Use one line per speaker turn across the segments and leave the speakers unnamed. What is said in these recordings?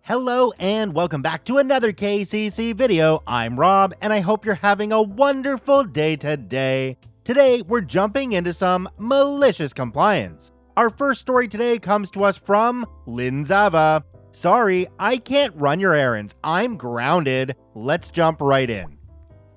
Hello and welcome back to another KCC video. I'm Rob and I hope you're having a wonderful day today. Today we're jumping into some malicious compliance. Our first story today comes to us from Linzava. Sorry, I can't run your errands. I'm grounded. Let's jump right in.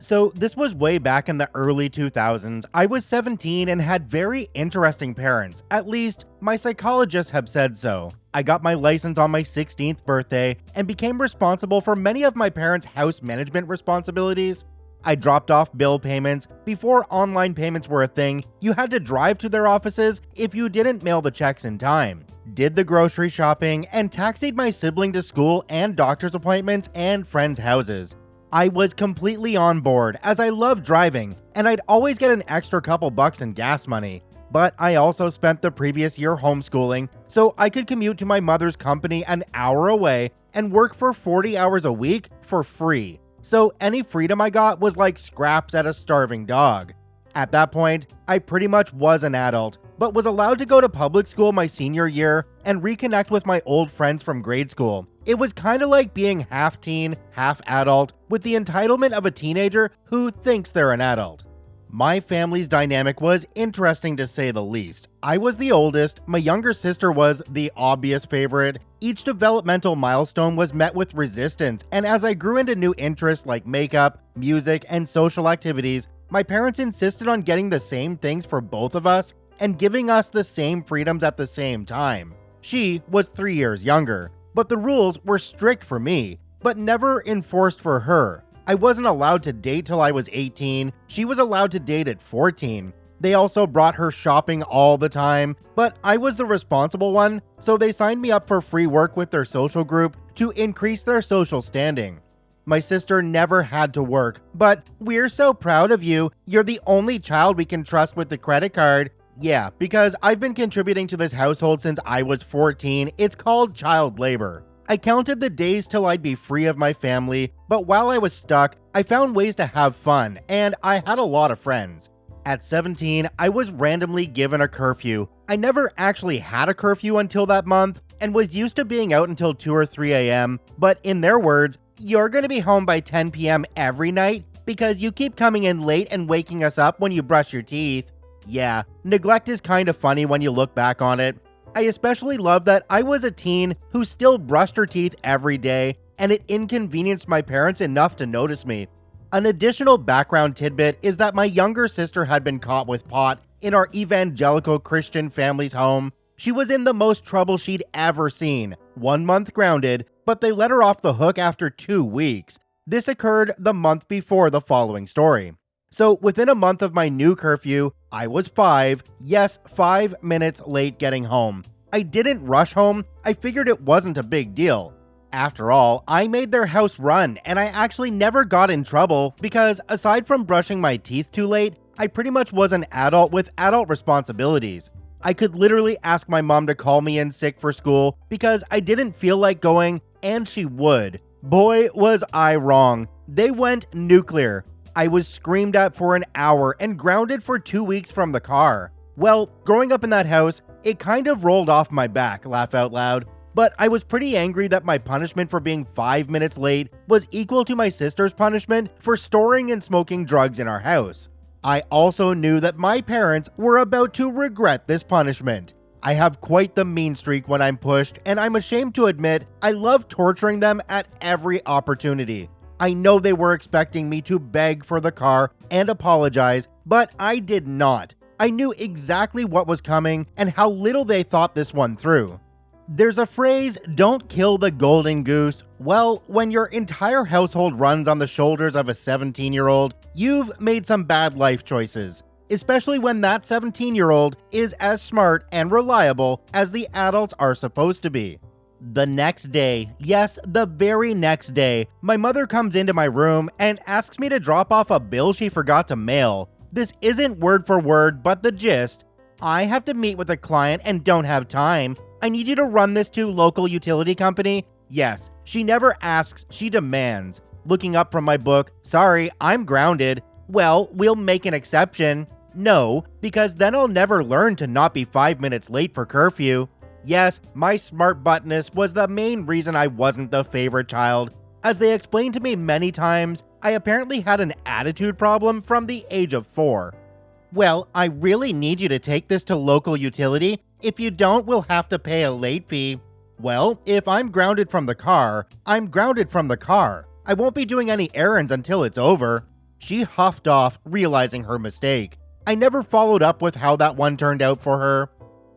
So this was way back in the early 2000s. I was 17 and had very interesting parents. At least, my psychologists have said so. I got my license on my 16th birthday and became responsible for many of my parents' house management responsibilities. I dropped off bill payments. Before online payments were a thing, you had to drive to their offices if you didn't mail the checks in time. Did the grocery shopping and taxied my sibling to school and doctor's appointments and friends' houses. I was completely on board as I loved driving and I'd always get an extra couple bucks in gas money. But I also spent the previous year homeschooling so I could commute to my mother's company an hour away and work for 40 hours a week for free. So any freedom I got was like scraps at a starving dog. At that point, I pretty much was an adult, but was allowed to go to public school my senior year and reconnect with my old friends from grade school. It was kind of like being half teen, half adult, with the entitlement of a teenager who thinks they're an adult. My family's dynamic was interesting to say the least. I was the oldest, my younger sister was the obvious favorite. Each developmental milestone was met with resistance, and as I grew into new interests like makeup, music, and social activities, my parents insisted on getting the same things for both of us and giving us the same freedoms at the same time. She was 3 years younger, but the rules were strict for me, but never enforced for her. I wasn't allowed to date till I was 18. She was allowed to date at 14. They also brought her shopping all the time, but I was the responsible one, so they signed me up for free work with their social group to increase their social standing. My sister never had to work, but we're so proud of you. You're the only child we can trust with the credit card. Yeah, because I've been contributing to this household since I was 14. It's called child labor. I counted the days till I'd be free of my family, but while I was stuck, I found ways to have fun, and I had a lot of friends. At 17, I was randomly given a curfew. I never actually had a curfew until that month, and was used to being out until 2 or 3 a.m., but in their words, "You're gonna be home by 10 p.m. every night because you keep coming in late and waking us up when you brush your teeth." Yeah, neglect is kind of funny when you look back on it. I especially love that I was a teen who still brushed her teeth every day, and it inconvenienced my parents enough to notice me. An additional background tidbit is that my younger sister had been caught with pot in our evangelical Christian family's home. She was in the most trouble she'd ever seen, 1 month grounded, but they let her off the hook after 2 weeks. This occurred the month before the following story. So within a month of my new curfew, I was 5 minutes late getting home. I didn't rush home. I figured it wasn't a big deal. After all, I made their house run and I actually never got in trouble because aside from brushing my teeth too late, I pretty much was an adult with adult responsibilities. I could literally ask my mom to call me in sick for school because I didn't feel like going, and she would. Boy, was I wrong. They went nuclear. I was screamed at for an hour and grounded for 2 weeks from the car. Well, growing up in that house, it kind of rolled off my back, laugh out loud, but I was pretty angry that my punishment for being 5 minutes late was equal to my sister's punishment for storing and smoking drugs in our house. I also knew that my parents were about to regret this punishment. I have quite the mean streak when I'm pushed, and I'm ashamed to admit I love torturing them at every opportunity. I know they were expecting me to beg for the car and apologize, but I did not. I knew exactly what was coming and how little they thought this one through. There's a phrase, "Don't kill the golden goose." Well, when your entire household runs on the shoulders of a 17-year-old, you've made some bad life choices, especially when that 17-year-old is as smart and reliable as the adults are supposed to be. The next day, yes, the very next day, my mother comes into my room and asks me to drop off a bill she forgot to mail. This isn't word for word, but the gist. "I have to meet with a client and don't have time. I need you to run this to local utility company." Yes, she never asks, she demands. Looking up from my book, "Sorry, I'm grounded." "Well, we'll make an exception." "No, because then I'll never learn to not be 5 minutes late for curfew." Yes, my smart buttness was the main reason I wasn't the favorite child. As they explained to me many times, I apparently had an attitude problem from the age of 4. Well, I really need you to take this to local utility. If you don't, we'll have to pay a late fee. Well, if I'm grounded from the car, I'm grounded from the car. I won't be doing any errands until it's over. She huffed off, realizing her mistake. I never followed up with how that one turned out for her.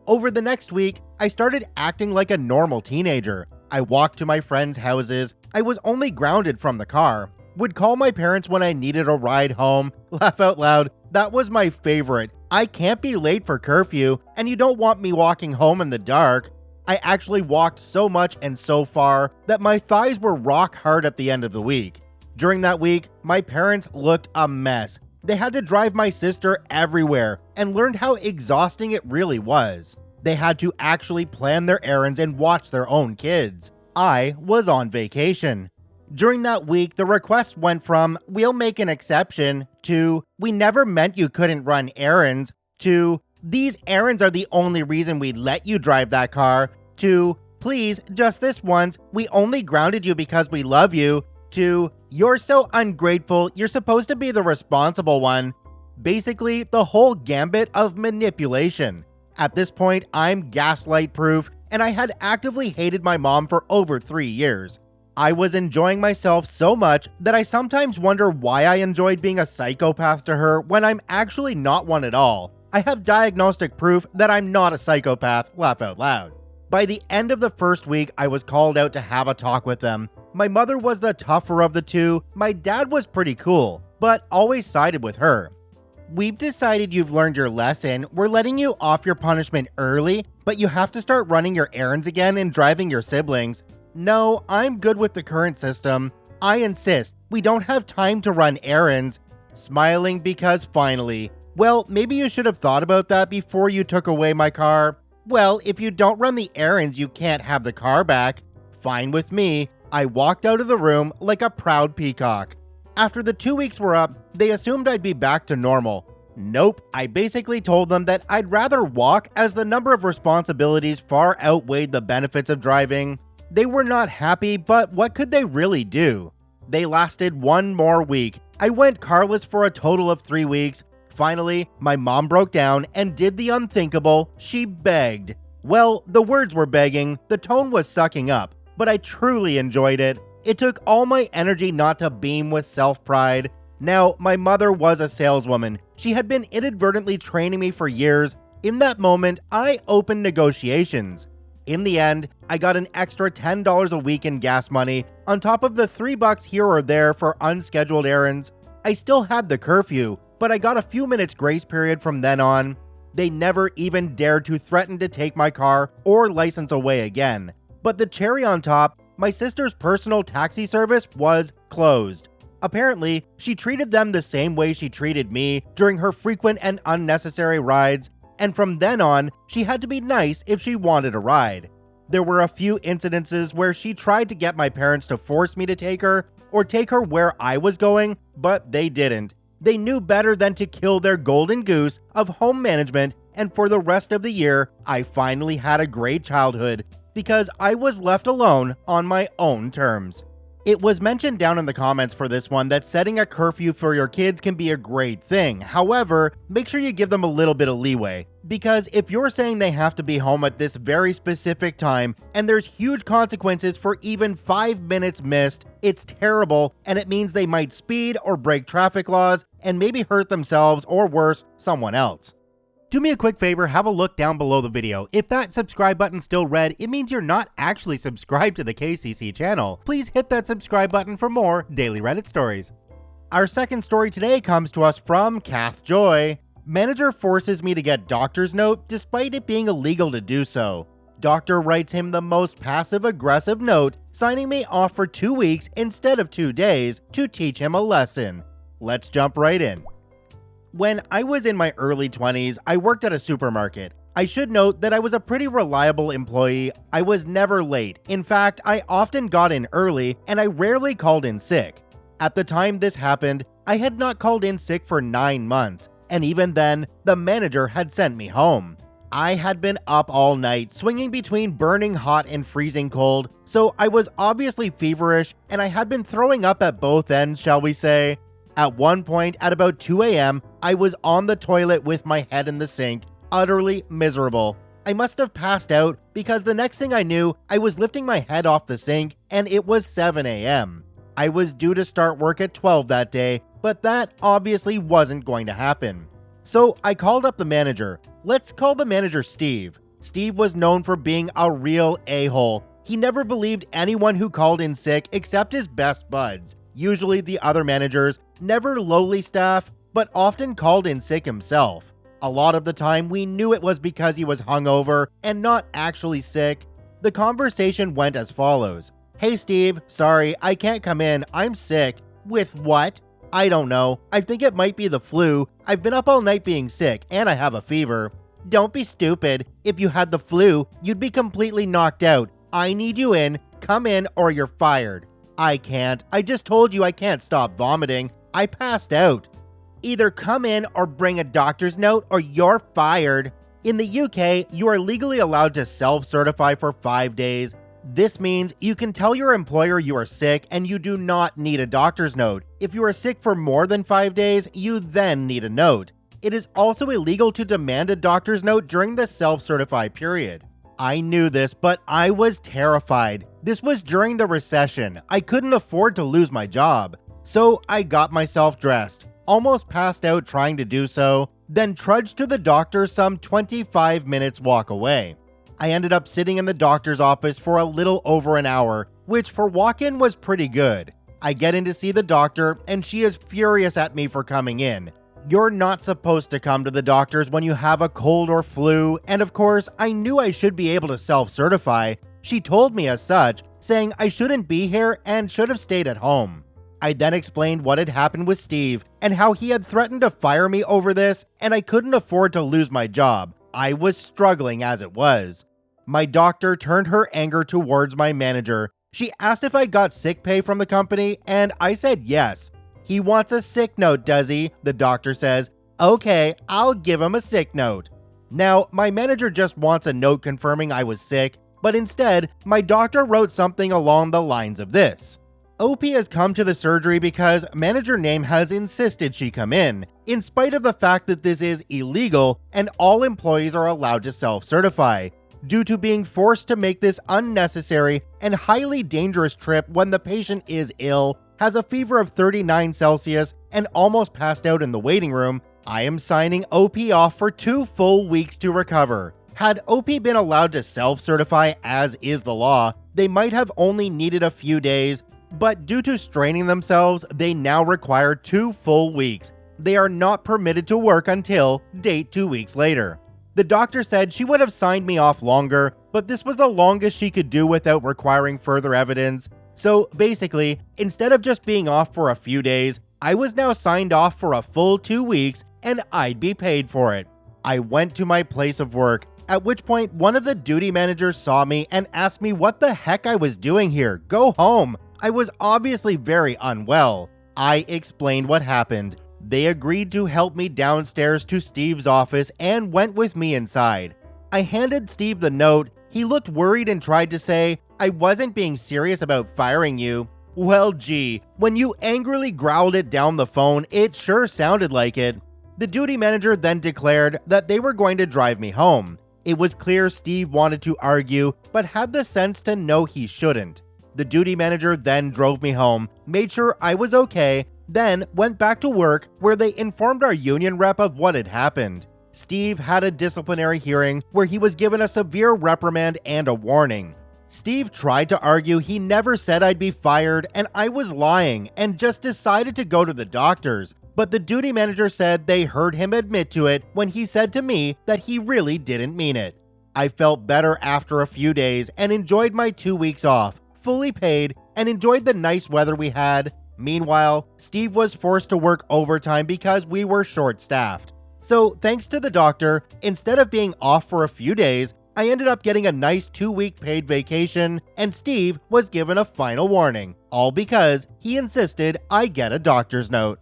Over the next week, I started acting like a normal teenager. I walked to my friends' houses. I was only grounded from the car. Would call my parents when I needed a ride home. Laugh out loud. That was my favorite. I can't be late for curfew, and you don't want me walking home in the dark. I actually walked so much and so far that my thighs were rock hard at the end of the week. During that week, my parents looked a mess. They had to drive my sister everywhere and learned how exhausting it really was. They had to actually plan their errands and watch their own kids. I was on vacation. During that week, the requests went from, "We'll make an exception," to, "We never meant you couldn't run errands," to, "These errands are the only reason we let you drive that car," to, "Please, just this once, we only grounded you because we love you," to, "You're so ungrateful, you're supposed to be the responsible one." Basically, the whole gambit of manipulation. At this point, I'm gaslight proof, and I had actively hated my mom for over 3 years. I was enjoying myself so much that I sometimes wonder why I enjoyed being a psychopath to her when I'm actually not one at all. I have diagnostic proof that I'm not a psychopath, laugh out loud. By the end of the first week, I was called out to have a talk with them. My mother was the tougher of the two. My dad was pretty cool, but always sided with her. "We've decided you've learned your lesson. We're letting you off your punishment early, but you have to start running your errands again and driving your siblings." "No, I'm good with the current system. I insist. We don't have time to run errands." Smiling because finally. "Well, maybe you should have thought about that before you took away my car." "Well, if you don't run the errands, you can't have the car back." Fine with me. I walked out of the room like a proud peacock. After the 2 weeks were up, they assumed I'd be back to normal. Nope, I basically told them that I'd rather walk as the number of responsibilities far outweighed the benefits of driving. They were not happy, but what could they really do? They lasted one more week. I went carless for a total of 3 weeks. Finally, my mom broke down and did the unthinkable. She begged. Well, the words were begging, the tone was sucking up, but I truly enjoyed it. It took all my energy not to beam with self-pride. Now, my mother was a saleswoman. She had been inadvertently training me for years. In that moment, I opened negotiations. In the end, I got an extra $10 a week in gas money, on top of the $3 here or there for unscheduled errands. I still had the curfew, but I got a few minutes grace period from then on. They never even dared to threaten to take my car or license away again. But the cherry on top, my sister's personal taxi service was closed. Apparently, she treated them the same way she treated me during her frequent and unnecessary rides, and from then on, she had to be nice if she wanted a ride. There were a few incidences where she tried to get my parents to force me to take her, or take her where I was going, but they didn't. They knew better than to kill their golden goose of home management, and for the rest of the year, I finally had a great childhood, because I was left alone on my own terms. It was mentioned down in the comments for this one that setting a curfew for your kids can be a great thing. However, make sure you give them a little bit of leeway, because if you're saying they have to be home at this very specific time and there's huge consequences for even 5 minutes missed, it's terrible, and it means they might speed or break traffic laws and maybe hurt themselves or worse, someone else. Do me a quick favor, have a look down below the video. If that subscribe button's still red, it means you're not actually subscribed to the KCC channel. Please hit that subscribe button for more daily Reddit stories. Our second story today comes to us from Kath Joy. Manager forces me to get doctor's note despite it being illegal to do so. Doctor writes him the most passive-aggressive note, signing me off for 2 weeks instead of 2 days to teach him a lesson. Let's jump right in. When I was in my early 20s, I worked at a supermarket. I should note that I was a pretty reliable employee. I was never late. In fact, I often got in early, and I rarely called in sick. At the time this happened, I had not called in sick for 9 months, and even then, the manager had sent me home. I had been up all night, swinging between burning hot and freezing cold, so I was obviously feverish and I had been throwing up at both ends, shall we say. At one point, at about 2 a.m., I was on the toilet with my head in the sink, utterly miserable. I must have passed out because the next thing I knew, I was lifting my head off the sink and it was 7 a.m. I was due to start work at 12 that day, but that obviously wasn't going to happen. So I called up the manager. Let's call the manager Steve. Steve was known for being a real a-hole. He never believed anyone who called in sick except his best buds, usually the other managers, never lowly staff, but often called in sick himself. A lot of the time, we knew it was because he was hungover and not actually sick. The conversation went as follows. Hey Steve, sorry, I can't come in, I'm sick. With what? I don't know. I think it might be the flu. I've been up all night being sick, and I have a fever. Don't be stupid. If you had the flu, you'd be completely knocked out. I need you in. Come in or you're fired. I can't. I just told you I can't stop vomiting. I passed out. Either come in or bring a doctor's note or you're fired. In the UK, you are legally allowed to self-certify for 5 days. This means you can tell your employer you are sick and you do not need a doctor's note. If you are sick for more than 5 days, you then need a note. It is also illegal to demand a doctor's note during the self-certify period. I knew this, but I was terrified. This was during the recession. I couldn't afford to lose my job. So I got myself dressed, almost passed out trying to do so, then trudged to the doctor some 25 minutes walk away. I ended up sitting in the doctor's office for a little over an hour, which for walk-in was pretty good. I get in to see the doctor, and she is furious at me for coming in. You're not supposed to come to the doctors when you have a cold or flu, and of course, I knew I should be able to self-certify. She told me as such, saying I shouldn't be here and should have stayed at home. I then explained what had happened with Steve, and how he had threatened to fire me over this, and I couldn't afford to lose my job. I was struggling as it was. My doctor turned her anger towards my manager. She asked if I got sick pay from the company, and I said yes. He wants a sick note, does he? The doctor says. Okay, I'll give him a sick note. Now, my manager just wants a note confirming I was sick, but instead, my doctor wrote something along the lines of this. OP has come to the surgery because manager name has insisted she come in spite of the fact that this is illegal and all employees are allowed to self-certify. Due to being forced to make this unnecessary and highly dangerous trip when the patient is ill, has a fever of 39 Celsius, and almost passed out in the waiting room, I am signing OP off for 2 full weeks to recover. Had OP been allowed to self-certify as is the law, they might have only needed a few days, but due to straining themselves, they now require 2 full weeks. They are not permitted to work until date 2 weeks later. The doctor said she would have signed me off longer, but this was the longest she could do without requiring further evidence. So basically, instead of just being off for a few days, I was now signed off for a full 2 weeks and I'd be paid for it. I went to my place of work, at which point one of the duty managers saw me and asked me what the heck I was doing here. Go home. I was obviously very unwell. I explained what happened. They agreed to help me downstairs to Steve's office and went with me inside. I handed Steve the note. He looked worried and tried to say, I wasn't being serious about firing you. Well, gee, when you angrily growled it down the phone, it sure sounded like it. The duty manager then declared that they were going to drive me home. It was clear Steve wanted to argue, but had the sense to know he shouldn't. The duty manager then drove me home, made sure I was okay, then went back to work where they informed our union rep of what had happened. Steve had a disciplinary hearing where he was given a severe reprimand and a warning. Steve tried to argue he never said I'd be fired and I was lying and just decided to go to the doctors, but the duty manager said they heard him admit to it when he said to me that he really didn't mean it. I felt better after a few days and enjoyed my 2 weeks off, fully paid, and enjoyed the nice weather we had. Meanwhile, Steve was forced to work overtime because we were short-staffed. So thanks to the doctor, instead of being off for a few days, I ended up getting a nice 2-week paid vacation, and Steve was given a final warning, all because he insisted I get a doctor's note.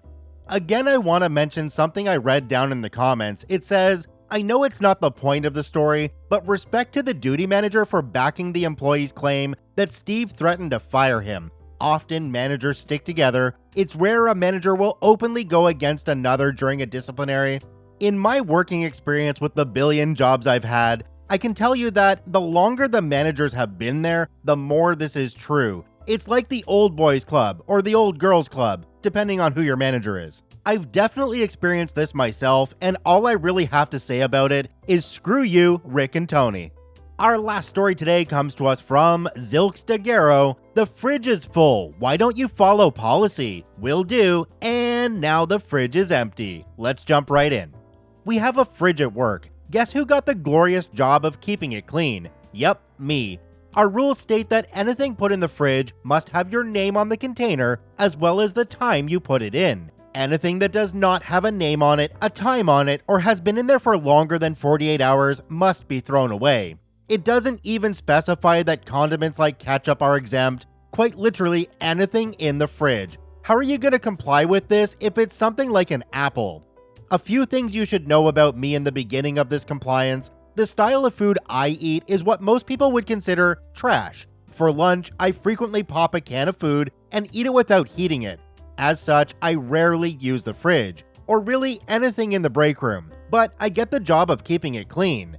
Again, I want to mention something I read down in the comments. It says, I know it's not the point of the story, but respect to the duty manager for backing the employee's claim that Steve threatened to fire him. Often managers stick together. It's rare a manager will openly go against another during a disciplinary. In my working experience with the billion jobs I've had, I can tell you that the longer the managers have been there, the more this is true. It's like the old boys club or the old girls club, depending on who your manager is. I've definitely experienced this myself, and all I really have to say about it is screw you, Rick and Tony. Our last story today comes to us from Zilks Daguerro. The fridge is full. Why don't you follow policy? Will do. And now the fridge is empty. Let's jump right in. We have a fridge at work. Guess who got the glorious job of keeping it clean? Yep, me. Our rules state that anything put in the fridge must have your name on the container as well as the time you put it in. Anything that does not have a name on it, a time on it, or has been in there for longer than 48 hours must be thrown away. It doesn't even specify that condiments like ketchup are exempt. Quite literally anything in the fridge. How are you going to comply with this if it's something like an apple? A few things you should know about me in the beginning of this compliance. The style of food I eat is what most people would consider trash. For lunch, I frequently pop a can of food and eat it without heating it. As such, I rarely use the fridge, or really anything in the break room, but I get the job of keeping it clean.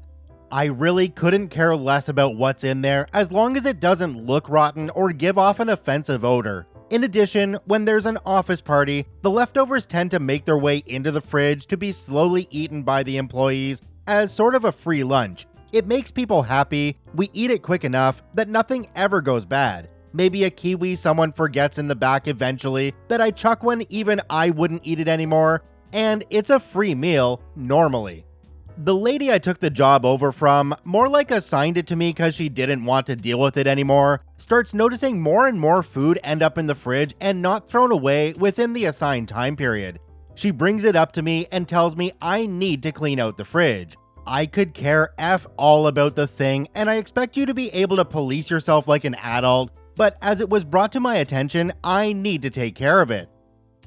I really couldn't care less about what's in there as long as it doesn't look rotten or give off an offensive odor. In addition, when there's an office party, the leftovers tend to make their way into the fridge to be slowly eaten by the employees as sort of a free lunch. It makes people happy, we eat it quick enough that nothing ever goes bad. Maybe a kiwi someone forgets in the back eventually that I chuck when even I wouldn't eat it anymore, and it's a free meal, normally. The lady I took the job over from more like assigned it to me because she didn't want to deal with it anymore, starts noticing more and more food end up in the fridge and not thrown away within the assigned time period. She brings it up to me and tells me I need to clean out the fridge. I could care F all about the thing, and I expect you to be able to police yourself like an adult, but as it was brought to my attention, I need to take care of it.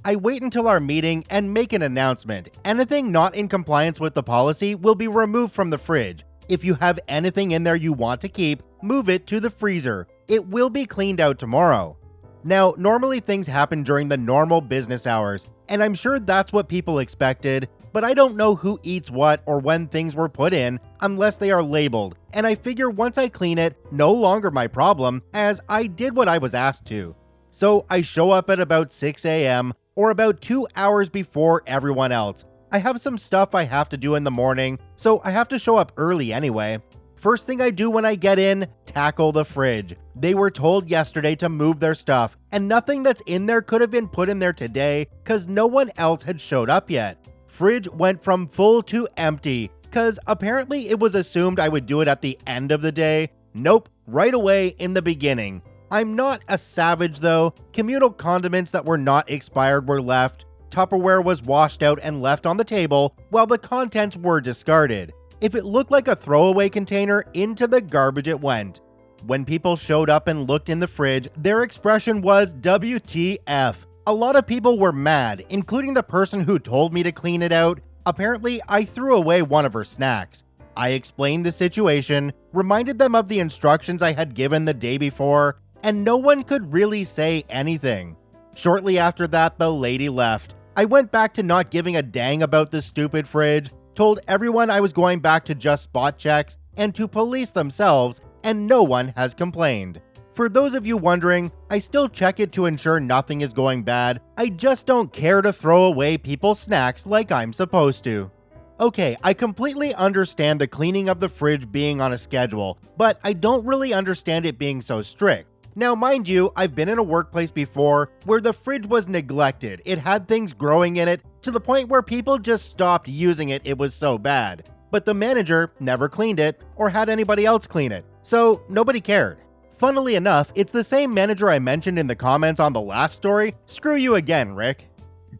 I wait until our meeting and make an announcement. Anything not in compliance with the policy will be removed from the fridge. If you have anything in there you want to keep, move it to the freezer. It will be cleaned out tomorrow. Now, normally things happen during the normal business hours, and I'm sure that's what people expected, but I don't know who eats what or when things were put in unless they are labeled, and I figure once I clean it, no longer my problem, as I did what I was asked to. So I show up at about 6 a.m., or about 2 hours before everyone else. I have some stuff I have to do in the morning, so I have to show up early anyway. First thing I do when I get in, tackle the fridge. They were told yesterday to move their stuff, and nothing that's in there could have been put in there today because no one else had showed up yet. Fridge went from full to empty because apparently it was assumed I would do it at the end of the day. Nope, right away in the beginning. I'm not a savage though. Communal condiments that were not expired were left. Tupperware was washed out and left on the table while the contents were discarded. If it looked like a throwaway container, into the garbage it went. When people showed up and looked in the fridge, their expression was WTF. A lot of people were mad, including the person who told me to clean it out. Apparently, I threw away one of her snacks. I explained the situation, reminded them of the instructions I had given the day before, and no one could really say anything. Shortly after that, the lady left. I went back to not giving a dang about the stupid fridge, told everyone I was going back to just spot checks and to police themselves, and no one has complained. For those of you wondering, I still check it to ensure nothing is going bad. I just don't care to throw away people's snacks like I'm supposed to. Okay, I completely understand the cleaning of the fridge being on a schedule, but I don't really understand it being so strict. Now, mind you, I've been in a workplace before where the fridge was neglected. It had things growing in it to the point where people just stopped using it. It was so bad. But the manager never cleaned it or had anybody else clean it, so nobody cared. Funnily enough, it's the same manager I mentioned in the comments on the last story. Screw you again, Rick.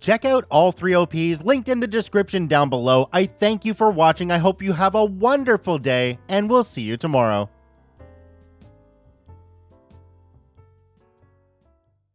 Check out all 3 OPs linked in the description down below. I thank you for watching. I hope you have a wonderful day, and we'll see you tomorrow.